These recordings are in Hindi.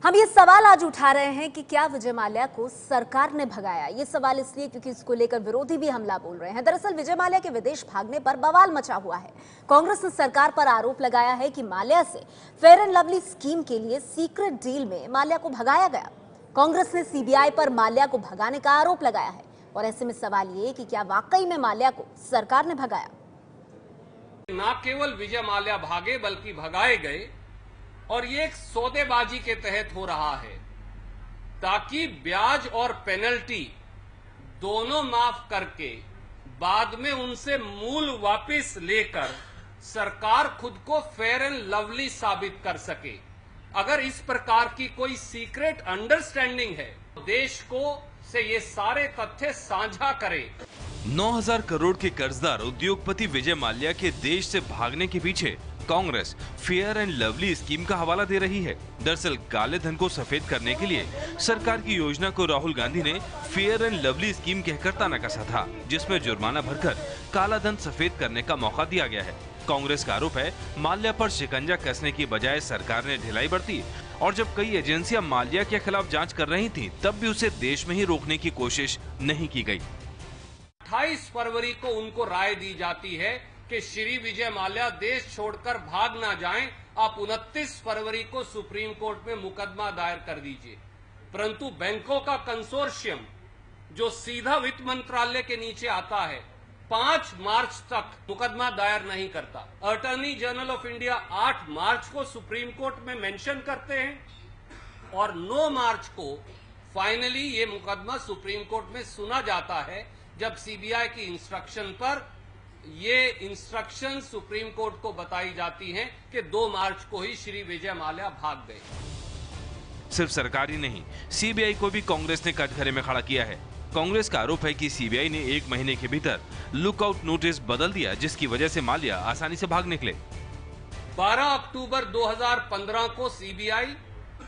हम ये सवाल आज उठा रहे हैं कि क्या विजय माल्या को सरकार ने भगाया। ये सवाल इसलिए क्योंकि इसको लेकर विरोधी भी हमला बोल रहे हैं। दरअसल विजय माल्या के विदेश भागने पर बवाल मचा हुआ है। कांग्रेस ने सरकार पर आरोप लगाया है कि माल्या से फेयर एंड लवली स्कीम के लिए सीक्रेट डील में माल्या को भगाया गया। कांग्रेस ने सीबीआई पर माल्या को भगाने का आरोप लगाया है और ऐसे में सवाल ये कि क्या वाकई में माल्या को सरकार ने भगाया। न केवल विजय माल्या भागे बल्कि भगाए गए और ये एक सौदेबाजी के तहत हो रहा है ताकि ब्याज और पेनल्टी दोनों माफ करके बाद में उनसे मूल वापस लेकर सरकार खुद को फेयर एंड लवली साबित कर सके। अगर इस प्रकार की कोई सीक्रेट अंडरस्टैंडिंग है तो देश को से ये सारे तथ्य साझा करें। 9,000 करोड़ के कर्जदार उद्योगपति विजय माल्या के देश से भागने के पीछे Congress fair and lovely scheme का हवाला दे रही है। दरअसल काले धन को सफेद करने के लिए सरकार की योजना को राहुल गांधी ने फेयर एंड लवली स्कीम कहकर ताना कसा था, जिसमें जुर्माना भरकर काला धन सफेद करने का मौका दिया गया है। कांग्रेस का आरोप है माल्या पर शिकंजा कसने की बजाय सरकार ने ढिलाई बरती और जब कई एजेंसियां माल्या के खिलाफ जांच कर रही थीं, तब भी उसे देश में ही रोकने की कोशिश नहीं की गई। 28 फरवरी को उनको राय दी जाती है कि श्री विजय माल्या देश छोड़कर भाग ना जाएं, आप 29 फरवरी को सुप्रीम कोर्ट में मुकदमा दायर कर दीजिए। परंतु बैंकों का कंसोर्शियम जो सीधा वित्त मंत्रालय के नीचे आता है 5 मार्च तक मुकदमा दायर नहीं करता। अटॉर्नी जनरल ऑफ इंडिया 8 मार्च को सुप्रीम कोर्ट में मेंशन करते हैं और 9 मार्च को फाइनली ये मुकदमा सुप्रीम कोर्ट में सुना जाता है, जब सीबीआई की इंस्ट्रक्शन पर ये इंस्ट्रक्शन सुप्रीम कोर्ट को बताई जाती हैं कि 2 मार्च को ही श्री विजय माल्या भाग गए। सिर्फ सरकार ही नहीं, सीबीआई को भी कांग्रेस ने कटघरे में खड़ा किया है। कांग्रेस का आरोप है कि सीबीआई ने 1 महीने के भीतर लुकआउट नोटिस बदल दिया, जिसकी वजह से माल्या आसानी से भाग निकले। 12 अक्टूबर 2015 को सीबीआई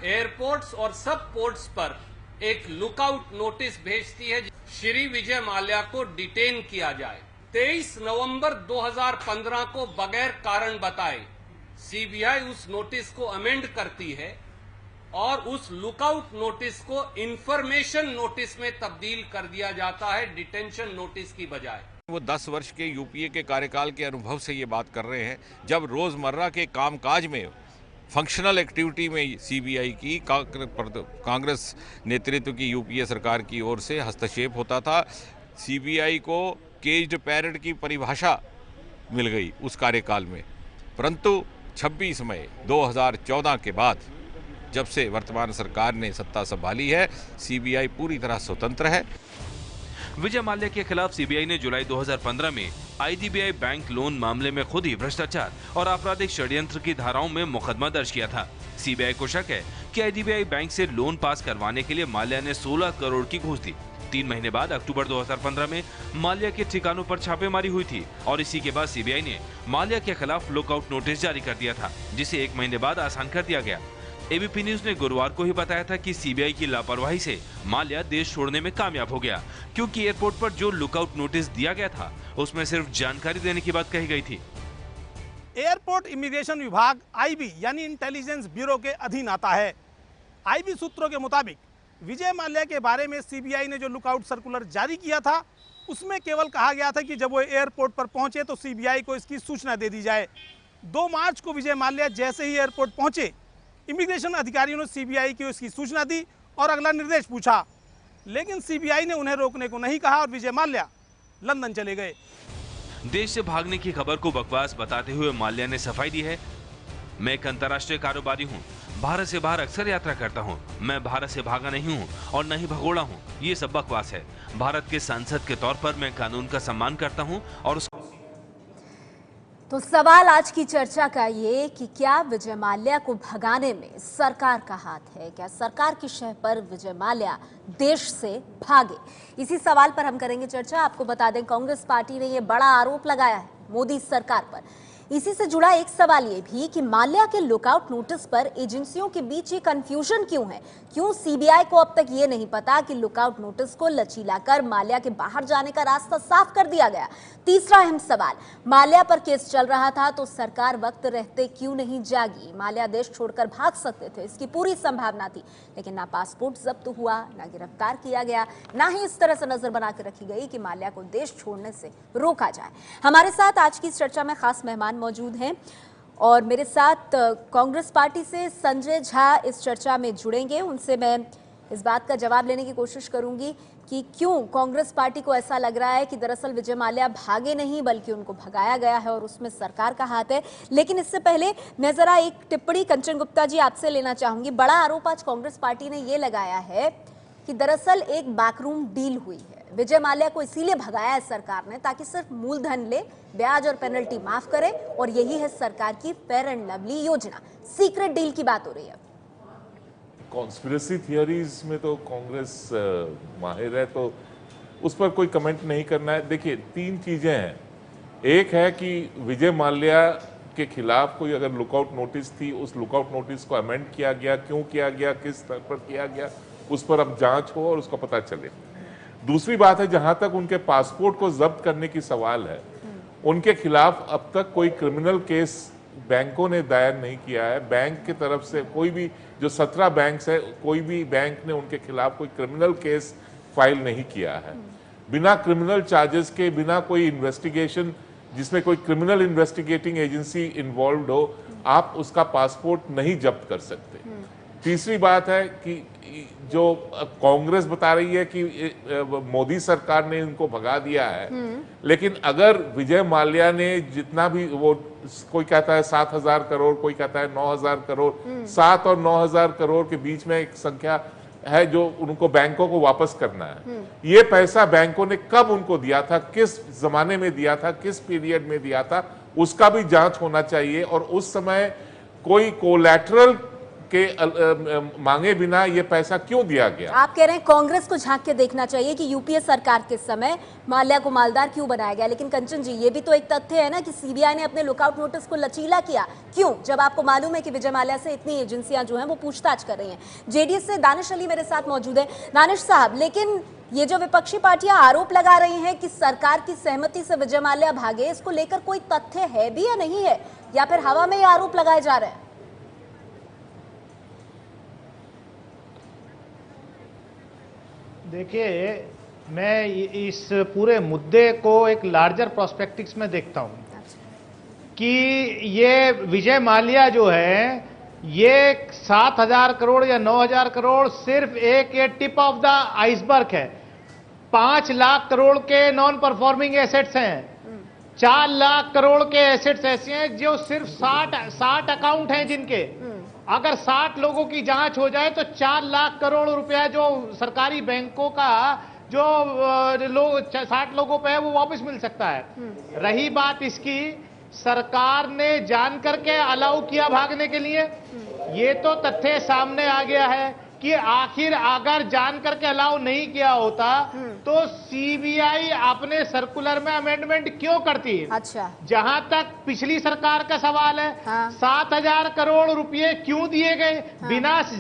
एयरपोर्ट्स और सब पोर्ट्स पर एक लुकआउट नोटिस भेजती है, श्री विजय माल्या को डिटेन किया जाए। 23 नवंबर 2015 को बगैर कारण बताए सीबीआई उस नोटिस को अमेंड करती है और उस लुकआउट नोटिस को इंफॉर्मेशन नोटिस में तब्दील कर दिया जाता है, डिटेंशन नोटिस की बजाय। वो 10 वर्ष के यूपीए के कार्यकाल के अनुभव से ये बात कर रहे हैं, जब रोजमर्रा के कामकाज में फंक्शनल एक्टिविटी में सीबीआई की कांग्रेस नेतृत्व की यूपीए सरकार की ओर से हस्तक्षेप होता था। सीबीआई को केज्ड पैरेट की परिभाषा मिल गई उस कार्यकाल में। परंतु 26 मई 2014 के बाद जब से वर्तमान सरकार ने सत्ता संभाली है, सीबीआई पूरी तरह स्वतंत्र है। विजय माल्या के खिलाफ सीबीआई ने जुलाई 2015 में आईडीबीआई बैंक लोन मामले में खुद ही भ्रष्टाचार और आपराधिक षड्यंत्र की धाराओं में मुकदमा दर्ज किया था। सीबीआई को शक है कि आईडीबीआई बैंक से लोन पास करवाने के लिए माल्या ने 16 करोड़ की घूस दी। 3 महीने बाद अक्टूबर 2015 में माल्या के ठिकानों पर छापेमारी हुई थी और इसी के बाद सीबीआई ने माल्या के खिलाफ लुकआउट नोटिस जारी कर दिया था, जिसे 1 महीने बाद आसान कर दिया गया। एबीपी न्यूज ने गुरुवार को ही बताया था कि सीबीआई की लापरवाही से माल्या देश छोड़ने में कामयाब हो गया, क्योंकि एयरपोर्ट पर जो लुकआउट नोटिस दिया गया था उसमें सिर्फ जानकारी देने की बात कही गई थी। एयरपोर्ट इमिग्रेशन विभाग आईबी यानी इंटेलिजेंस ब्यूरो के अधीन आता है। आईबी सूत्रों के मुताबिक विजय माल्या के बारे में सीबीआई ने जो लुकआउट सर्कुलर जारी किया था, उसमें केवल कहा गया था कि जब वो एयरपोर्ट पर पहुंचे तो सीबीआई को इसकी सूचना दे दी जाए। 2 मार्च को विजय माल्या जैसे ही एयरपोर्ट पहुंचे, इमिग्रेशन अधिकारियों ने सीबीआई को इसकी सूचना दी और अगला निर्देश पूछा, लेकिन सीबीआई ने उन्हें रोकने को नहीं कहा और विजय माल्या लंदन चले गए। देश से भागने की खबर को बकवास बताते हुए माल्या ने सफाई दी है, मैं एक अंतर्राष्ट्रीय कारोबारी हूँ, भारत से बाहर अक्सर यात्रा करता हूँ, मैं भारत से भागा नहीं हूँ और न ही भगोड़ा हूँ, ये सब बकवास है। भारत के सांसद के तौर पर मैं कानून का सम्मान करता हूँ और तो सवाल आज की चर्चा का ये कि क्या विजय माल्या को भगाने में सरकार का हाथ है, क्या सरकार की शह पर विजय माल्या देश से भागे। इसी सवाल पर हम करेंगे चर्चा। आपको बता दें, कांग्रेस पार्टी ने ये बड़ा आरोप लगाया है मोदी सरकार पर इसी से जुड़ा एक सवाल ये भी कि माल्या के लुकआउट नोटिस पर एजेंसियों के बीच ये कंफ्यूजन क्यों है? क्यों सीबीआई को अब तक ये नहीं पता कि लुकआउट नोटिस को लचीला कर माल्या के बाहर जाने का रास्ता साफ कर दिया गया? तीसरा अहम सवाल, माल्या पर केस चल रहा था तो सरकार वक्त रहते क्यों नहीं जागी? माल्या देश छोड़कर भाग सकते थे, इसकी पूरी संभावना थी, लेकिन ना पासपोर्ट जब्त हुआ, ना गिरफ्तार किया गया, ना ही इस तरह से नजर बना के रखी गई कि माल्या को देश छोड़ने से रोका जाए। हमारे साथ आज की इस चर्चा में खास मेहमान मौजूद हैं और मेरे साथ कांग्रेस पार्टी से संजय झा इस चर्चा में जुड़ेंगे। उनसे मैं इस बात का जवाब लेने की कोशिश करूंगी कि क्यों कांग्रेस पार्टी को ऐसा लग रहा है कि दरअसल विजय माल्या भागे नहीं बल्कि उनको भगाया गया है और उसमें सरकार का हाथ है। लेकिन इससे पहले मैं जरा एक टिप्पणी कंचन गुप्ता जी आपसे लेना चाहूंगी। बड़ा आरोप आज कांग्रेस पार्टी ने ये लगाया है कि दरअसल एक बैकरूम डील हुई है, विजय माल्या को इसीलिए भगाया है सरकार ने ताकि सिर्फ मूलधन ले, ब्याज और पेनल्टी माफ करे, और यही है सरकार की फेयर एंड लवली योजना। सीक्रेट डील की बात हो रही है। कॉन्स्पिरेसी थियरीज में तो कांग्रेस माहिर है, तो उस पर कोई कमेंट नहीं करना है। देखिए, तीन चीजें हैं। एक है कि विजय माल्या के खिलाफ कोई अगर लुकआउट नोटिस थी, उस लुकआउट नोटिस को अमेंड किया गया, क्यों किया गया, किस स्तर पर किया गया, उस पर अब जांच हो और उसका पता चले। दूसरी बात है, जहां तक उनके पासपोर्ट को जब्त करने की सवाल है, उनके खिलाफ अब तक कोई क्रिमिनल केस बैंकों ने दायर नहीं किया है। बैंक की तरफ से कोई भी, जो 17 बैंक्स है, कोई भी बैंक ने उनके खिलाफ कोई क्रिमिनल केस फाइल नहीं किया है। बिना क्रिमिनल चार्जेस के, बिना कोई इन्वेस्टिगेशन जिसमें कोई क्रिमिनल इन्वेस्टिगेटिंग एजेंसी इन्वॉल्व हो, आप उसका पासपोर्ट नहीं जब्त कर सकते। तीसरी बात है कि जो कांग्रेस बता रही है कि मोदी सरकार ने इनको भगा दिया है, लेकिन अगर विजय माल्या ने जितना भी, वो कोई कहता है 7,000 करोड़, कोई कहता है 9,000 करोड़, 7 और 9,000 करोड़ के बीच में एक संख्या है जो उनको बैंकों को वापस करना है। ये पैसा बैंकों ने कब उनको दिया था, किस जमाने में दिया था, किस पीरियड में दिया था, उसका भी जांच होना चाहिए। और उस समय कोई कोलैटरल के मांगे बिना ये पैसा क्यों दिया गया? आप कह रहे हैं कांग्रेस को झांक के देखना चाहिए कि यूपीए सरकार के समय माल्या को मालदार क्यों बनाया गया। लेकिन कंचन जी, ये भी तो एक तथ्य है ना कि सीबीआई ने अपने लुकआउट नोटिस को लचीला किया। क्यों? जब आपको मालूम है कि विजय माल्या से इतनी एजेंसियां जो हैं वो पूछताछ कर रही हैं। जेडीएस से दानिश अली मेरे साथ मौजूद है। दानिश साहब, लेकिन ये जो विपक्षी पार्टियां आरोप लगा रही हैं कि सरकार की सहमति से विजय माल्या भागे, इसको लेकर कोई तथ्य है भी या नहीं है, या फिर हवा में ये आरोप लगाए जा रहे हैं? देखिए, मैं इस पूरे मुद्दे को एक लार्जर प्रोस्पेक्टिक्स में देखता हूं कि ये विजय माल्या जो है, ये 7,000 करोड़ या 9,000 करोड़ सिर्फ एक ये टिप ऑफ द आइसबर्ग है। 5 लाख करोड़ के नॉन परफॉर्मिंग एसेट्स हैं, 4 लाख करोड़ के एसेट्स ऐसे हैं जो सिर्फ 60 अकाउंट हैं जिनके, अगर 60 लोगों की जांच हो जाए तो 4 लाख करोड़ रुपया जो सरकारी बैंकों का जो 60 लोगों पे है वो वापस मिल सकता है। रही बात इसकी, सरकार ने जान करके अलाउ किया भागने के लिए, ये तो तथ्य सामने आ गया है कि आखिर अगर जान करके अलाउ नहीं किया होता तो सीबीआई अपने सर्कुलर में अमेंडमेंट क्यों करती है? अच्छा, जहां तक पिछली सरकार का सवाल है, 7,000 करोड़ रुपए क्यों दिए गए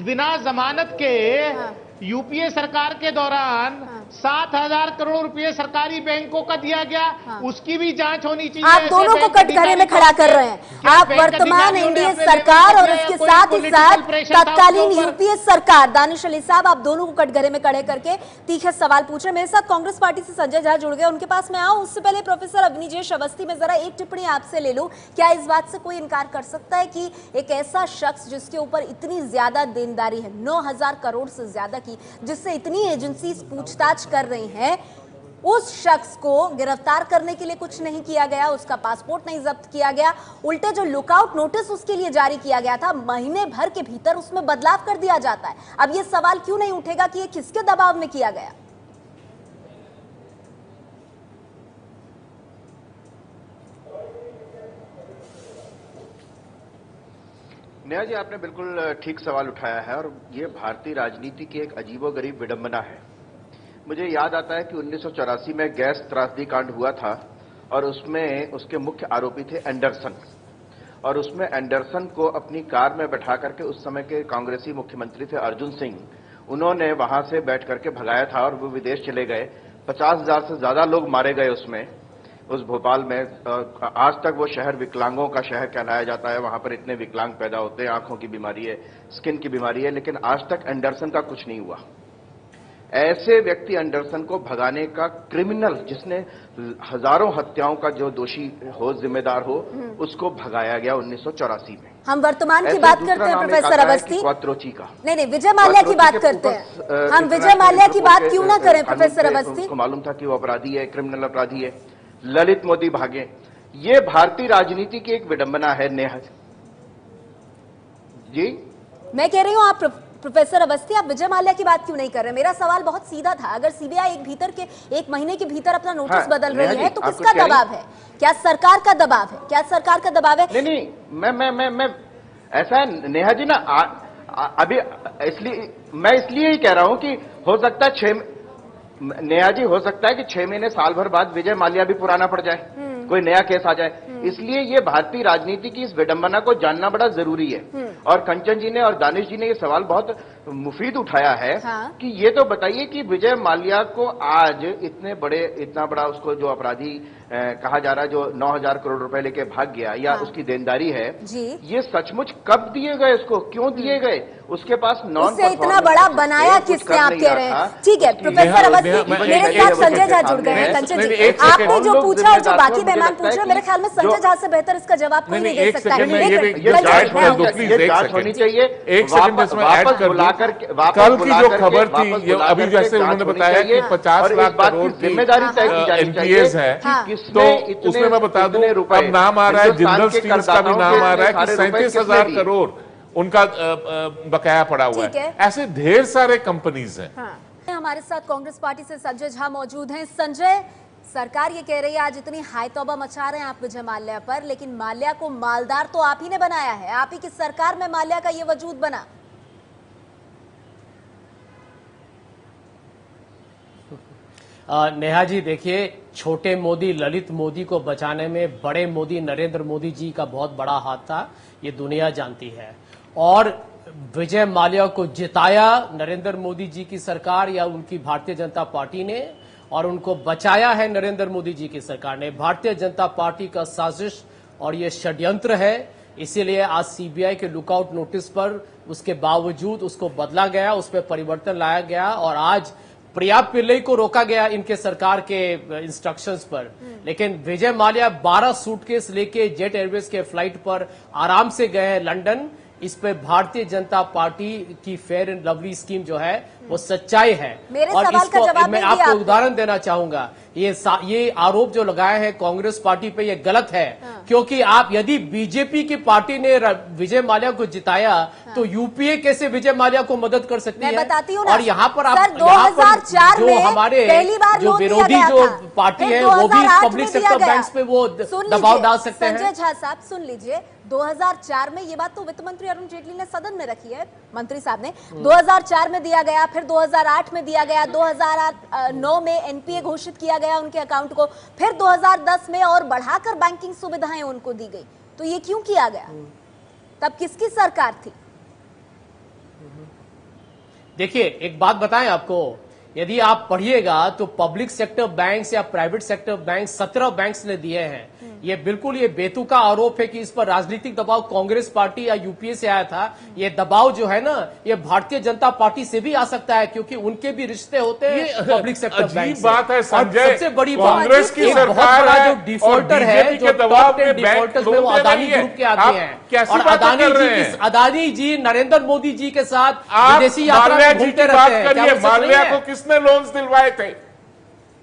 बिना जमानत के? यूपीए सरकार के दौरान 7,000 करोड़ रुपए सरकारी बैंकों का दिया गया, उसकी भी जांच होनी चाहिए। आप दोनों को कटघरे में खड़ा कर रहे हैं। आप वर्तमान एनडीए सरकार और इसके साथ ही साथ तत्कालीन यूपीए सरकार, दानिश अली साहब, आप दोनों को कटघरे में खड़े करके तीखे सवाल पूछ रहे हैं। मेरे साथ कांग्रेस पार्टी से संजय झा जुड़ गए, उनके पास मैं आऊं उससे पहले प्रोफेसर अग्निजेश अवस्थी, में जरा एक टिप्पणी आपसे ले लूं। क्या इस बात से कोई इनकार कर सकता है कि एक ऐसा शख्स जिसके ऊपर इतनी ज्यादा देनदारी है, 9,000 करोड़ से ज्यादा की, जिससे इतनी एजेंसी पूछताछ कर रही हैं, उस शख्स को गिरफ्तार करने के लिए कुछ नहीं किया गया, उसका पासपोर्ट नहीं जब्त किया गया, उल्टे जो लुकआउट नोटिस उसके लिए जारी किया गया था, महीने भर के भीतर उसमें बदलाव कर दिया जाता है। अब यह सवाल क्यों नहीं उठेगा कि यह किसके दबाव में किया गया? नेहा जी, आपने बिल्कुल ठीक सवाल उठाया है और ये भारतीय राजनीति की एक अजीबोगरीब विडंबना है। मुझे याद आता है कि 1984 में गैस त्रासदी कांड हुआ था और उसमें उसके मुख्य आरोपी थे एंडरसन, और उसमें एंडरसन को अपनी कार में बैठा करके उस समय के कांग्रेसी मुख्यमंत्री थे अर्जुन सिंह, उन्होंने वहां से बैठ करके भगाया था और वो विदेश चले गए। 50,000 से ज्यादा लोग मारे गए उसमें, उस भोपाल में। आज तक वो शहर विकलांगों का शहर कहलाया जाता है, वहां पर इतने विकलांग पैदा होते हैं, आंखों की बीमारी है, स्किन की बीमारी है, लेकिन आज तक एंडरसन का कुछ नहीं हुआ। ऐसे व्यक्ति एंडरसन को भगाने का क्रिमिनल, जिसने हजारों हत्याओं का जो दोषी हो, जिम्मेदार हो, उसको भगाया गया 1984 में। हम वर्तमान की बात करते हैं प्रोफेसर अवस्थी। क्वात्रोची का नहीं, विजय माल्या की बात करते हैं हम। विजय माल्या की बात क्यों ना करें प्रोफेसर अवस्थी? उसको मालूम था कि वो अपराधी है, क्रिमिनल अपराधी है। ललित मोदी भागे। ये भारतीय राजनीति की एक विडंबना है। नेहा जी, मैं कह रही हूँ आप प्रोफेसर अवस्थी, आप विजय माल्या की बात क्यों नहीं कर रहे? मेरा सवाल बहुत सीधा था। अगर सीबीआई एक महीने के भीतर अपना नोटिस बदल रही है तो किसका दबाव है? क्या सरकार का दबाव है? क्या सरकार का दबाव है? नहीं, मैं ऐसा है नेहा जी ना, अभी इसलिए ही कह रहा हूं कि हो सकता है नेहा जी, हो सकता है कि 6 महीने साल भर बाद विजय माल्या भी पुराना पड़ जाए, कोई नया केस आ जाए। इसलिए ये भारतीय राजनीति की इस विडंबना को जानना बड़ा जरूरी है। और कंचन जी ने और दानिश जी ने ये सवाल बहुत मुफीद उठाया है। हाँ। कि ये तो बताइए कि विजय माल्या को आज इतना बड़ा उसको जो अपराधी कहा जा रहा है, जो 9,000 करोड़ रुपए लेके भाग गया या उसकी देनदारी है जी, ये सचमुच कब दिए गए, उसको क्यों दिए गए? उसके पास उसे इतना बड़ा बनाया किसने, आप कह रहे हैं? ठीक है प्रोफेसर अवस्थी, मेरे साथ संजय झा जुड़ गए हैं। कंचन जी, आपने जो पूछा और जो बाकी मेहमान पूछ रहे हैं, मेरे ख्याल में संजय झा से बेहतर इसका जवाब कोई नहीं दे सकता है। जांच होनी चाहिए। एक सेकंड इसमें ऐड कर दूं। कल की जो खबर थी, अभी जैसे उन्होंने बताया कि 50 लाख करोड़ की जिम्मेदारी तय की जानी एनपीएस है, तो उसमें मैं बता दूं अब नाम आ रहा है, जिंदल स्टील्स का भी नाम आ रहा है कि 37,000 करोड़ उनका बकाया पड़ा हुआ है। ऐसे ढेर सारे कंपनीज हैं। हमारे साथ कांग्रेस पार्टी से संजय झा मौजूद हैं। संजय, सरकार ये कह रही है आज इतनी हाई तौबा मचा रहे हैं आप विजय माल्या पर, लेकिन माल्या को मालदार तो आप ही ने बनाया है, आप ही की सरकार में माल्या का ये वजूद बना। नेहा जी देखिए, छोटे मोदी ललित मोदी को बचाने में बड़े मोदी नरेंद्र मोदी जी का बहुत बड़ा हाथ था, ये दुनिया जानती है। और विजय माल्या को जिताया नरेंद्र मोदी जी की सरकार या उनकी भारतीय जनता पार्टी ने, और उनको बचाया है नरेंद्र मोदी जी की सरकार ने। भारतीय जनता पार्टी का साजिश और ये षड्यंत्र है, इसीलिए आज सीबीआई के लुकआउट नोटिस पर उसके बावजूद उसको बदला गया, उस पर परिवर्तन लाया गया और आज प्रिया पिल्लई को रोका गया इनके सरकार के इंस्ट्रक्शंस पर। लेकिन विजय माल्या 12 सूटकेस लेके जेट एयरवेज के फ्लाइट पर आराम से गए हैं लंदन। इस पे भारतीय जनता पार्टी की फेयर एंड लवली स्कीम जो है वो सच्चाई है। और इसको मैं आपको उदाहरण देना चाहूंगा, ये आरोप जो लगाए हैं कांग्रेस पार्टी पे ये गलत है। क्योंकि आप यदि बीजेपी की पार्टी ने विजय माल्या को जिताया तो यूपीए कैसे विजय माल्या को मदद कर सकती है? बताती हूँ और यहाँ पर आप जो हमारे जो विरोधी जो पार्टी है वो भी पब्लिक सेक्टर बैंक पे वो दबाव डाल सकते हैं। संजय झा साहब सुन लीजिए, 2004 में, ये बात तो वित्त मंत्री अरुण जेटली ने सदन में रखी है, मंत्री साहब ने, 2004 में दिया गया, फिर 2008 में दिया गया, 2009 में एनपीए घोषित किया गया उनके अकाउंट को, फिर 2010 में और बढ़ाकर बैंकिंग सुविधाएं उनको दी गई। तो ये क्यों किया गया? तब किसकी सरकार थी? देखिए एक बात बताएं आपको, यदि आप पढ़िएगा तो पब्लिक सेक्टर बैंक्स या प्राइवेट सेक्टर बैंक 17 बैंक्स ने दिए हैं। ये बिल्कुल ये बेतुका आरोप है कि इस पर राजनीतिक दबाव कांग्रेस पार्टी या यूपीए से आया था। ये दबाव जो है ना, ये भारतीय जनता पार्टी से भी आ सकता है क्योंकि उनके भी रिश्ते होते हैं पब्लिक सेक्टर बैंक से। बात है संजय, सबसे बड़ी कांग्रेस की सरकार है, जो डिफॉल्टर है, जो टॉप 10 डिफॉल्टर्स में वो अदानी ग्रुप के आते हैं। और अदानी जी नरेंद्र मोदी जी के साथ विदेशी यात्रा में घूमते रहते हैं। माल्या को किसने लोन्स दिलवाए थे?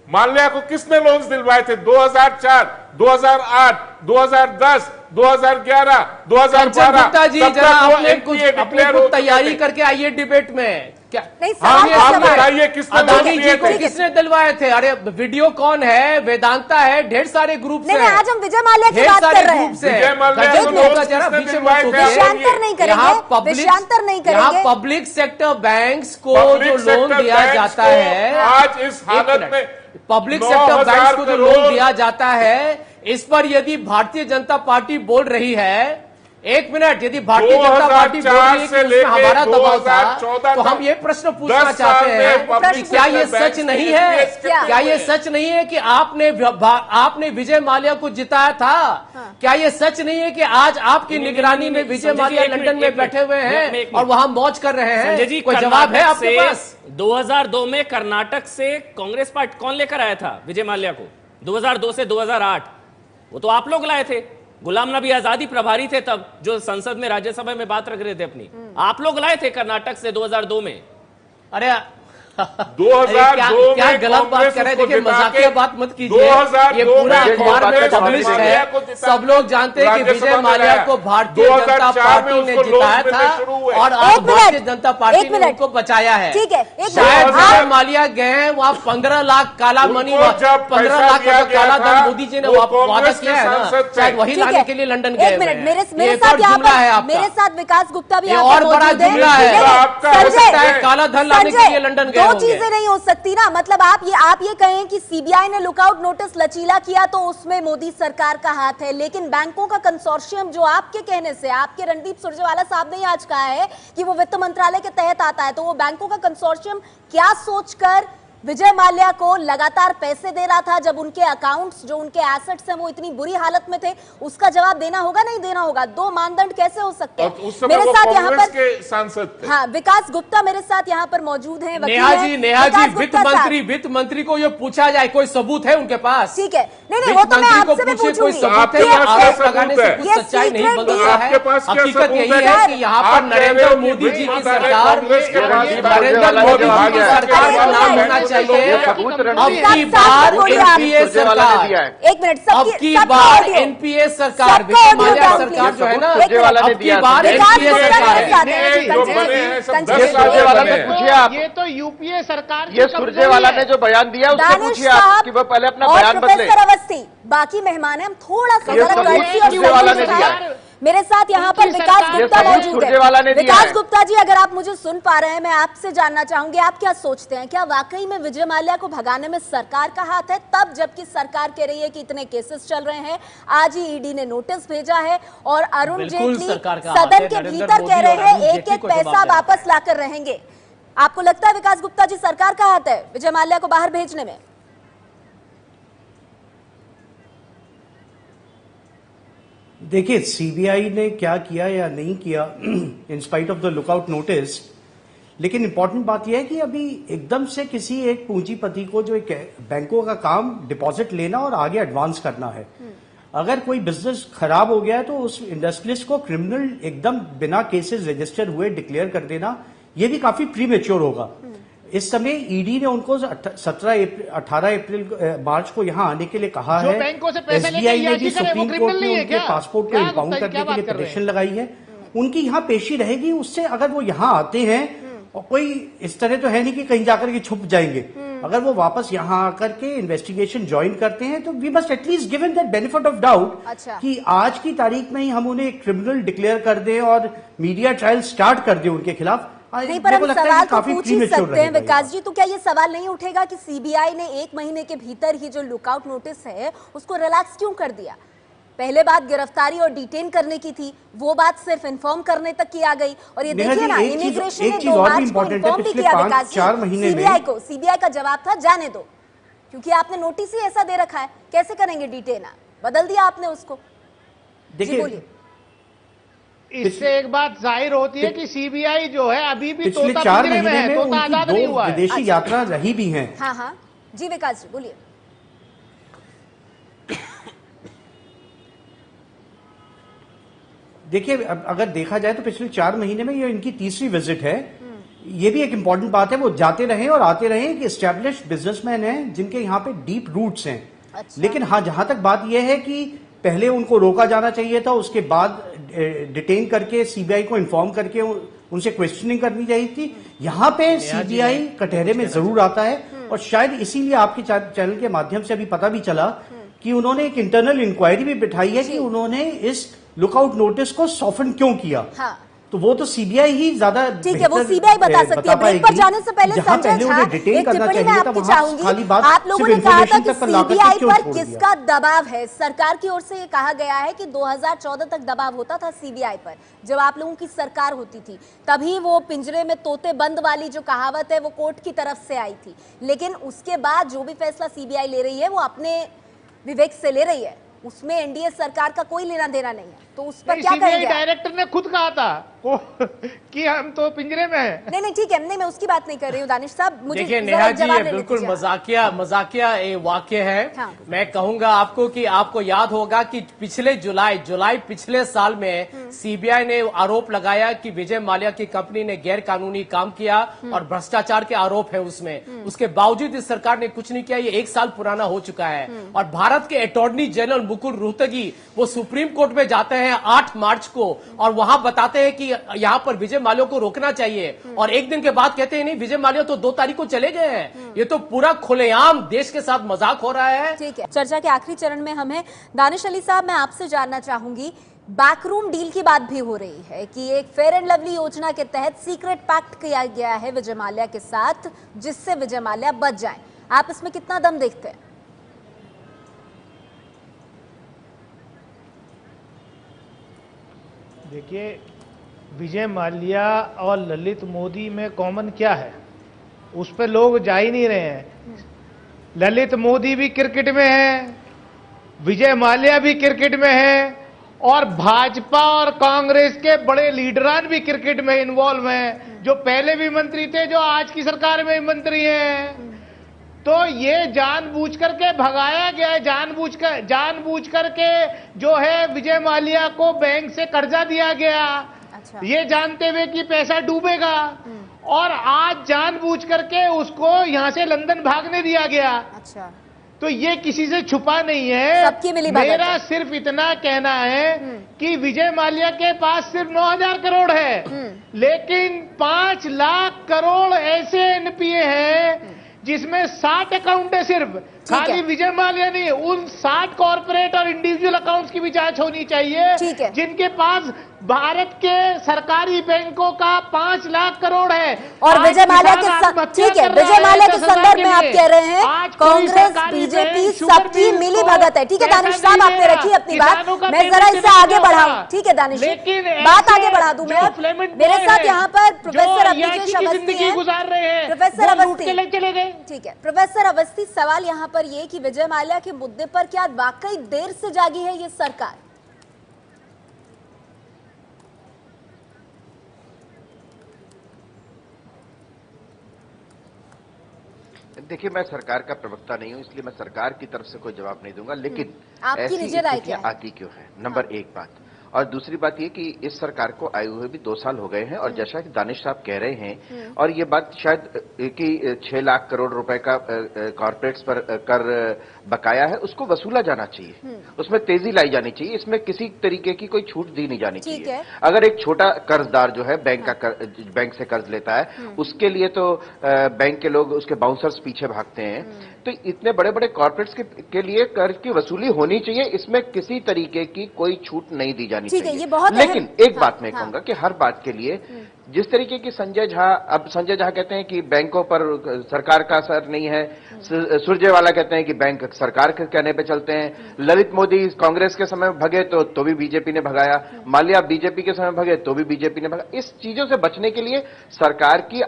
माल्या को किसने लोन्स दिलवाए थे? 2004, 2008, 2010, 2011, 2012। जी जरा अपने कुछ तैयारी करके आइए डिबेट में। क्या नहीं, हाँ, सवाल आप सवाल। बताइए किसने अदानी वोट जी दिए को थे? किसने दिलवाए थे? अरे वीडियो कौन है, वेदांता है, ढेर सारे ग्रुप नहीं हैं। आज हम विजय माल्या की ढेर बात सारे कर रहे हैं। ग्रुप्स हैं। विजय माल्या गजब को लोग नोट्स जरा किसने पीछे दिलवाए मत थे? होइए। विषयांतर नहीं करेंगे, विषयांतर नहीं यहाँ करेंगे। पब्लिक सेक्टर बैंक्स को पब्लिक जो लोन सेक्टर दिया बैंक्स जाता को है, आज इस हालत एक मिनट। में पब्लिक 9,000 सेक्टर बैंक्स को जो लोन करोड़ दिया जाता है, इस पर यदि भारतीय जनता पार्टी बोल रही है, एक मिनट, यदि भारतीय जनता पार्टी बोल रही है कि उसमें हमारा दबाव था, तो हम ये प्रश्न पूछना चाहते हैं कि क्या ये सच नहीं है? क्या ये सच नहीं है कि आपने विजय माल्या को जिताया था? क्या ये सच नहीं है कि आज आपकी निगरानी में विजय माल्या लंदन में बैठे हुए हैं और वहां मौज कर रहे हैं? संजय जी, कोई जवाब है आपके पास? 2002 में कर्नाटक से कांग्रेस पार्टी कौन लेकर आया था विजय माल्या को? 2002 से 2008 वो तो आप लोग लाए थे। गुलाम नबी आजादी प्रभारी थे तब, जो संसद में राज्यसभा में बात रख रहे थे अपनी। आप लोग लाए थे कर्नाटक से 2002 में। अरे 2002 क्या में गलत बात कांग्रेस कर रहे हैं? उसको देखिए, जिता मजाकिया के बात मत कीजिए। 2002 ये पूरा में अखबार में कांग्रेस पब्लिश माल्या को है। जिता सब लोग जानते हैं कि राज्यसभा विजय में माल्या लाया। को भारतीय 2004 जनता में पार्टी ने उसको जिताया लोन मिलने शुरू हुए। था और एक आज मिनट, भारतीय जनता पार्टी एक ने मिनट। उनको बचाया है। ठीक है, एक शायद मिनट। विजय माल्या गए हैं, वहां 15 लाख काला मनी, उनको जब 15 पैसा लाख दिया का गया काला था, धन मोदी जी ने वो वादा कांग्रेस किया के है ना, सांसद थे। शायद वही ठीक लाने है। के लिए लंदन गए एक हुए मिनट, हैं। मेरे ये साथ एक यहाँ और जुमला है पर आपका। मेरे साथ विकास गुप्ता भी ये यहाँ पर और बड़ा मौजूद है। जुमला है। नहीं, आपका हो संजय, सकता है काला धन लाने के संजय, लिए लंदन गए दो होंगे। चीजें नहीं हो सकती ना। मतलब आप ये कहें कि सीबीआई ने लुकआउट नोटिस लचीला किया तो उसमें मोदी सरकार का हाथ है, लेकिन बैंकों का कंसोर्शियम जो आपके कहने से, आपके रणदीप सुरजेवाला साहब ने आज कहा है कि वो वित्त मंत्रालय के तहत आता है, तो वो बैंकों का कंसोर्शियम क्या सोचकर विजय माल्या को लगातार पैसे दे रहा था जब उनके अकाउंट्स, जो उनके एसेट्स हैं, वो इतनी बुरी हालत में थे? उसका जवाब देना होगा, नहीं देना होगा? दो मानदंड कैसे हो सकते और हैं? उस समय मेरे वो साथ यहाँ कांग्रेस पर के सांसद थे। हाँ, विकास गुप्ता मेरे साथ यहाँ पर मौजूद हैं, वकील नेहा हैं। जी, विकास वित्त गुप्ता साहब। वित्त मंत्री को ये पूछा जाए, कोई सबूत है उनके पास? ठीक है, नहीं वो तो मैं आपसे भी कोई पूछूंगी। सबूत है? आपके पास क्या आरोप लगाने से सबूत कुछ है? सच्चाई नहीं ये बदलता सीक्रेट है। आपके पास क्या हकीकत सबूत यही है? है कि यहाँ पर आप कह रहे नरेंद्र हो कि मोदी जी की वित्त सरकार, कांग्रेस के पास नरेंद्र मोदी जी की सरकार का नाम होना चाहिए। अब की बार एनपीए सरकार, एक मिनट, अब की बार एनपीए सरकार, विजय माल्या सरकार जो है ना, अब की बार एनपीए सरकार है। जो बने हैं सब 10 ये साल सुरजेवाला बने ने हैं। पूछिए आप, ये तो यूपीए सरकार की ये कमजोरी सुरजेवाला है। ने जो बयान दिया उससे दानिश पूछिए आप साहब कि वो पहले अपना और बयान बदले। प्रोफेसर अवस्थी, बाकी मेहमान हैं, हम थोड़ा सा ये जरा सबूत कर्टसी और सुरजेवाला संयम ने दिया दिखाएं। मेरे साथ यहाँ पर उनकी विकास सरकार- गुप्ता ये सबूत मौजूद सुरजेवाला ने है। दिया विकास है। गुप्ता जी, अगर आप मुझे सुन पा रहे हैं, मैं आपसे जानना चाहूंगी, आप क्या सोचते हैं, क्या वाकई में विजय माल्या को भगाने में सरकार का हाथ है? तब जबकि सरकार कह रही है कि इतने केसेस चल रहे हैं, आज ही ईडी ने नोटिस भेजा है और अरुण बिल्कुल जेटली सरकार का हाथ है। सदन के नरेंद्र भीतर मोदी कह रहे और हैं अरुण एक जेटली एक को जवाब पैसा देना वापस लाकर रहेंगे। आपको लगता है विकास गुप्ता जी सरकार का हाथ है विजय माल्या को बाहर भेजने में? देखिए, सीबीआई ने क्या किया या नहीं किया in spite of the lookout notice, लेकिन इंपॉर्टेंट बात यह है कि अभी एकदम से किसी एक पूंजीपति को जो एक बैंकों का काम डिपॉजिट लेना और आगे एडवांस करना है, अगर कोई बिजनेस खराब हो गया है तो उस इंडस्ट्रियलिस्ट को क्रिमिनल एकदम बिना केसेस रजिस्टर हुए डिक्लेयर कर देना, ये भी काफी प्रीमेच्योर होगा। इस समय ईडी ने उनको 18 अप्रैल मार्च को यहां आने के लिए कहा जो है। बैंकों से पैसे लेके एसबीआई ने भी याचिका है, वो सुप्रीम क्रिमिनल कोर्ट में नहीं है उनके क्या? पासपोर्ट को क्या इम्पाउंड बताइए, करने क्या के लिए बात कर रहे हैं? पिटीशन लगाई है। उनकी यहाँ पेशी रहेगी, उससे अगर वो यहाँ आते हैं और कोई इस तरह तो है नहीं कि कहीं जाकर के छुप जाएंगे, अगर वो वापस यहाँ आकर के इन्वेस्टिगेशन ज्वाइन करते हैं तो we must at least given that benefit of doubt अच्छा। कि आज की तारीख में ही हम उन्हें क्रिमिनल डिक्लेयर कर दें और मीडिया ट्रायल स्टार्ट कर दें उनके खिलाफ। नहीं, पर हम सवाल तो पूछ ही सकते हैं विकास जी, तो क्या ये सवाल नहीं उठेगा कि सीबीआई ने 1 महीने के भीतर ही जो लुकआउट नोटिस है उसको रिलैक्स क्यों कर दिया? पहले बात गिरफ्तारी और डिटेन करने की थी, वो बात सिर्फ इन्फॉर्म करने तक की आ गई। और ये देखिए ना, इमिग्रेशन ने 2 मार्च को इन्फॉर्म भी किया विकास जी सीबीआई को। सीबीआई का जवाब था जाने दो, क्योंकि आपने नोटिस ही ऐसा दे रखा है, कैसे करेंगे डिटेन? बदल दिया आपने उसको। जी बोलिए। इससे एक बात जाहिर होती है कि सीबीआई जो है अभी भी पिछले तोता 4 पिंजरे में महीने है, में तोता उनकी आजाद नहीं 2 हुआ है। विदेशी यात्रा रही भी हैं। हाँ हाँ जी विकास जी बोलिए। देखिए, अगर देखा जाए तो पिछले 4 महीने में ये इनकी तीसरी विजिट है। ये भी एक इंपॉर्टेंट बात है, वो जाते रहे और आते रहे, एक एस्टैब्लिश्ड बिजनेसमैन हैं जिनके यहाँ पे डीप रूट्स हैं। अच्छा। लेकिन हाँ, जहां तक बात यह है कि पहले उनको रोका जाना चाहिए था, उसके बाद डिटेन करके सीबीआई को इन्फॉर्म करके उनसे क्वेश्चनिंग करनी चाहिए थी। यहाँ पे सीबीआई कटहरे में जरूर आता है और शायद इसीलिए आपके चैनल के माध्यम से अभी पता भी चला कि उन्होंने एक इंटरनल इंक्वायरी भी बिठाई है कि उन्होंने इस लुकआउट नोटिस को सॉफ्टन क्यों किया। हाँ। तो वो तो सीबीआई ही ज्यादा ठीक है, वो सीबीआई बता सकती है। ब्रेक पर जाने से पहले संजय झा, एक टिप्पणी मैं आपकी चाहूंगी। आप लोगों ने कहा था कि सीबीआई पर किसका दबाव है। सरकार की ओर से ये कहा गया है कि 2014 तक दबाव होता था सीबीआई पर, जब आप लोगों की सरकार होती थी, तभी वो पिंजरे में तोते बंद वाली जो कहावत है वो कोर्ट की तरफ से आई थी। लेकिन उसके बाद जो भी फैसला सीबीआई ले रही है वो अपने विवेक से ले रही है, उसमें एनडीए सरकार का कोई लेना देना नहीं है। तो उस पर क्या कहेंगे? डायरेक्टर ने खुद कहा था कि हम तो पिंजरे में हैं। नहीं ठीक है, नहीं मैं उसकी बात नहीं कर रही हूँ दानिश साहब। मुझे देखिए नेहा जी, ये बिल्कुल मजाकिया वाक्य है। हाँ। मैं कहूंगा आपको कि आपको याद होगा कि पिछले जुलाई पिछले साल में सीबीआई ने आरोप लगाया कि विजय माल्या की कंपनी ने गैर कानूनी काम किया और भ्रष्टाचार के आरोप है उसमें। उसके बावजूद इस सरकार ने कुछ नहीं किया। ये 1 साल पुराना हो चुका है और भारत के अटॉर्नी जनरल मुकुल रोहतगी वो सुप्रीम कोर्ट में जाते हैं 8 मार्च को और वहां बताते हैं कि यहां पर विजय माल्या को रोकना चाहिए और एक दिन के बाद कहते हैं नहीं विजय माल्या तो 2 तारीख को चले गए हैं। ये तो पूरा खुलेआम देश के साथ मजाक हो रहा है। ठीक है, चर्चा के आखिरी चरण में हम हैं। दानिश अली साहब, मैं आपसे जानना चाहूंगी, बैकरूम डील की बात भी हो रही है कि एक फेयर एंड लवली योजना के तहत सीक्रेट पैक्ट किया गया है विजय माल्या के साथ, जिससे विजय माल्या बच जाए। आप इसमें कितना दम देखते हैं? देखिए, विजय माल्या और ललित मोदी में कॉमन क्या है, उस पर लोग जा ही नहीं रहे हैं। ललित मोदी भी क्रिकेट में है, विजय माल्या भी क्रिकेट में है और भाजपा और कांग्रेस के बड़े लीडरान भी क्रिकेट में इन्वॉल्व हैं, जो पहले भी मंत्री थे, जो आज की सरकार में मंत्री हैं। तो ये जानबूझ करके भगाया गया है, जानबूझ करके जो है विजय माल्या को बैंक से कर्जा दिया गया। अच्छा। ये जानते हुए कि पैसा डूबेगा और आज जानबूझ करके उसको यहां से लंदन भागने दिया गया। अच्छा। तो ये किसी से छुपा नहीं है, सबकी मिली भगत। मेरा सिर्फ इतना कहना है कि विजय माल्या के पास सिर्फ 9,000 करोड़ है, लेकिन 5 लाख करोड़ ऐसे एनपीए हैं जिसमें 60 अकाउंट है सिर्फ। खाली विजय माल्या नहीं, उन 60 कॉर्पोरेट और इंडिविजुअल अकाउंट्स की भी जांच होनी चाहिए जिनके पास भारत के सरकारी बैंकों का 5 लाख करोड़ है। और विजय माल्या के ठीक है, विजय माल्या के संदर्भ में आप कह रहे हैं कांग्रेस बीजेपी सबकी मिली भगत है। ठीक है दानिश साहब, आपने रखी अपनी बात, मैं जरा इसे आगे बढ़ाऊं। ठीक है दानिश, बात आगे बढ़ा दूं मैं। मेरे साथ यहाँ पर प्रोफेसर अभिजीत अवस्थी हैं। प्रोफेसर अवस्थी, ठीक है प्रोफेसर अवस्थी, सवाल यहाँ पर ये कि विजय माल्या के मुद्दे पर क्या वाकई देर से जागी है ये सरकार? देखिए, मैं सरकार का प्रवक्ता नहीं हूं, इसलिए मैं सरकार की तरफ से कोई जवाब नहीं दूंगा, लेकिन आपकी निजी राय क्या है? आती क्यों है, नंबर 1 बात। और दूसरी बात ये कि इस सरकार को आए हुए भी 2 साल हो गए हैं और जैसा कि दानिश साहब कह रहे हैं, और ये बात शायद कि 6 लाख करोड़ रुपए का कॉर्पोरेट्स पर कर बकाया है, उसको वसूला जाना चाहिए, उसमें तेजी लाई जानी चाहिए, इसमें किसी तरीके की कोई छूट दी नहीं जानी चाहिए। अगर एक छोटा कर्जदार जो है बैंक से कर्ज लेता है, उसके लिए तो बैंक के लोग, उसके बाउंसर्स पीछे भागते हैं। तो इतने बड़े बड़े कॉर्पोरेट्स के लिए कर्ज की वसूली होनी चाहिए, इसमें किसी तरीके की कोई छूट नहीं दी जानी चाहिए। लेकिन एक बात मैं कहूंगा कि हर बात के लिए जिस तरीके की संजय झा कहते हैं कि बैंकों पर सरकार का असर नहीं है, सुरजेवाला कहते हैं कि बैंक सरकार के कहने पे चलते हैं, ललित मोदी कांग्रेस के समय में भगे तो भी बीजेपी ने भगाया, माल्या बीजेपी के समय भगे तो भी बीजेपी ने भगा। इस चीजों से बचने के लिए सरकार की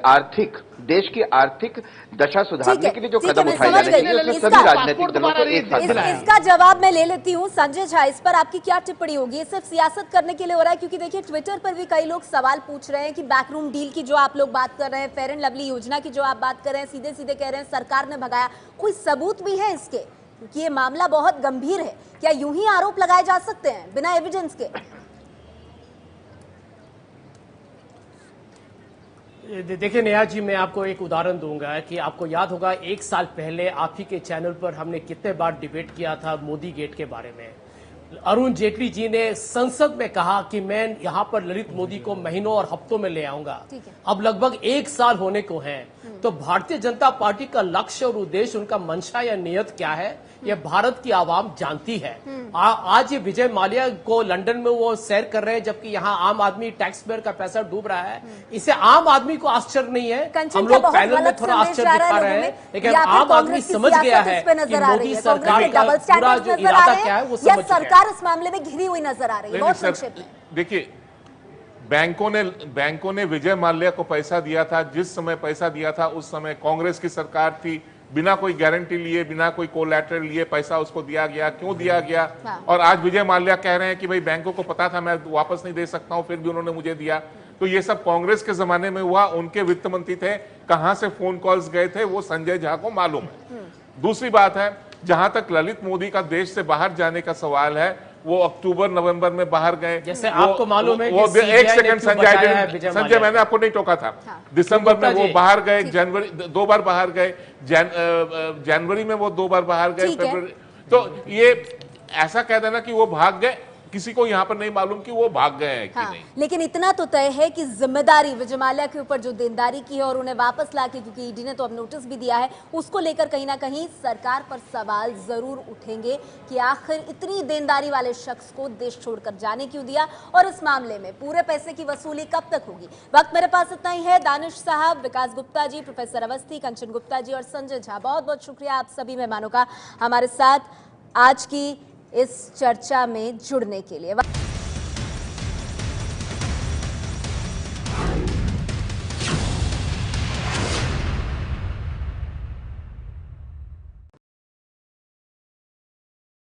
देश की आर्थिक दशा सुधारने के लिए जो कदम उठाए जाने चाहिए, उसमें सभी राजनीतिक दलों को एक साथ बुलाया। इसका जवाब मैं ले लेती हूँ। संजय झा, इस पर आपकी क्या टिप्पणी होगी? ये सिर्फ सियासत करने के लिए हो रहा है? क्योंकि देखिए ट्विटर पर भी कई लोग सवाल पूछ रहे हैं कि बैकरूम डील की जो आप लोग बात कर रहे हैं, फेयर एंड लवली योजना की जो आप बात कर रहे हैं, सीधे सीधे कह रहे हैं सरकार ने भगाया। कोई सबूत भी है इसके? क्योंकि ये मामला बहुत गंभीर है। क्या यूं ही आरोप लगाए जा सकते हैं बिना एविडेंस के? देखिए नेहा जी, मैं आपको एक उदाहरण दूंगा कि आपको याद होगा 1 साल पहले आप ही के चैनल पर हमने कितने बार डिबेट किया था मोदी गेट के बारे में। अरुण जेटली जी ने संसद में कहा कि मैं यहां पर ललित मोदी को महीनों और हफ्तों में ले आऊंगा। अब लगभग 1 साल होने को है, तो भारतीय जनता पार्टी का लक्ष्य और उद्देश्य, उनका मंशा या नियत क्या है, यह भारत की आवाम जानती है। आज ये विजय माल्या को लंदन में वो सैर कर रहे हैं, जबकि यहाँ आम आदमी टैक्स पेयर का पैसा डूब रहा है। इसे आम आदमी को आश्चर्य नहीं है। हम लोग पैनल में थोड़ा आश्चर्य दिखा रहे हैं, लेकिन आम आदमी समझ गया है कि मोदी सरकार का पूरा जो इरादा क्या है वो समझ चुका है। सरकार इस मामले में घिरी हुई नजर आ रही है। बहुत संक्षिप्त में देखिए, बैंकों ने विजय माल्या को पैसा दिया था। जिस समय पैसा दिया था उस समय कांग्रेस की सरकार थी। बिना कोई गारंटी लिए, बिना कोई कोलैटरल लिए पैसा उसको दिया गया। क्यों दिया गया? और आज विजय माल्या कह रहे हैं कि भाई बैंकों को पता था, मैं वापस नहीं दे सकता हूं, फिर भी उन्होंने मुझे दिया। तो ये सब कांग्रेस के जमाने में हुआ। उनके वित्त मंत्री थे, कहां से फोन कॉल्स गए थे वो संजय झा को मालूम है। दूसरी बात है, जहां तक ललित मोदी का देश से बाहर जाने का सवाल है, वो अक्टूबर नवंबर में बाहर गए। जैसे आपको मालूम है कि एक सेकंड संजय, मैंने आपको नहीं टोका था। दिसंबर में वो बाहर गए, जनवरी 2 बार बाहर गए, जनवरी में वो 2 बार बाहर गए, फरवरी। तो ये ऐसा कह देना कि वो भाग गए, किसी को यहाँ पर नहीं मालूम कि वो भाग गए हैं कि नहीं। लेकिन इतना तो तय है कि जिम्मेदारी विजय माल्या के ऊपर जो देनदारी की है और उन्हें वापस लाके, क्योंकि ईडी ने तो अब नोटिस भी दिया है, उसको लेकर कहीं ना कहीं सरकार पर सवाल जरूर उठेंगे कि आखिर इतनी देनदारी वाले शख्स को देश छोड़कर जाने क्यों दिया, और इस मामले में पूरे पैसे की वसूली कब तक होगी। वक्त मेरे पास इतना ही है। दानिश साहब, विकास गुप्ता जी, प्रोफेसर अवस्थी, कंचन गुप्ता जी और संजय झा, बहुत बहुत शुक्रिया आप सभी मेहमानों का हमारे साथ आज की इस चर्चा में जुड़ने के लिए।